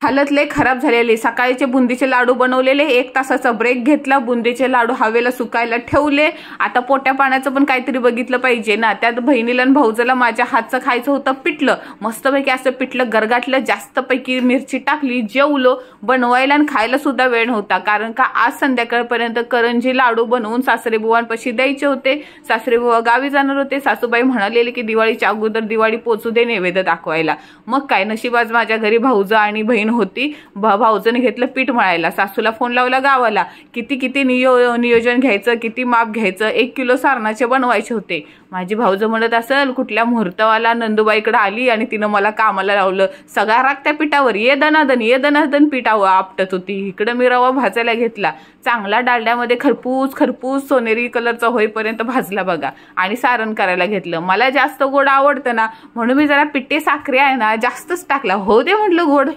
हालत लय खराब झालेली। सकाळीचे बुंदीचे लाडू बनवलेले, 1 तासाचा ब्रेक घेतला, बुंदीचे लाडू हवेला सुकायला ठेवले। आता पोट्या पाण्याचं पण काहीतरी बघितलं पाहिजे ना। त्यात बहिणीला आणि भाऊजाला माझ्या हातचं खायचं होतं पिठलं, मस्तपैकी असं पिठलं गरगाटलं, जास्तपैकी मिरची टाकली, जेवलो। बनवायला आणि खायला सुद्धा वेळ नव्हता, कारण का आज संध्याकाळपर्यंत करंजी लाडू बनवून सासरे बुवांपाशी द्यायचे होते। सासरे बुवा गावी जाणार होते। सासूबाई म्हणालेले की दिवाळीच्या अगोदर दिवाळी पोचू दे, नैवेद्य दाखवायला। मग काय नशिबाज माझ्या घरी भाऊजा आणि बहीण होती। भाऊजाने घेतलं पीठ मळायला, सासूला फोन लावला गावाला, किती नियोजन घ्यायचं, किती माप घ्यायचं, 1 किलो सारणाचे बनवायचे होते। माझी भाऊजं म्हणत असेल कुठल्या मुहूर्तवाला नंदुबाईकडे आली आणि तिनं मला कामाला लावलं। सगळा राग त्या पिठावर, ये दनादन पिठावर आपटत होती। इकडं मी रवा भाजायला घेतला, चांगला डालड्यामध्ये खरपूस सोनेरी कलरचा होईपर्यंत भाजला बघा, आणि सारण करायला घेतलं। मला जास्त गोड आवडतं ना, म्हणून मी जरा पिठे साखरे आहे ना जास्तच टाकला, हो दे म्हटलं गोड।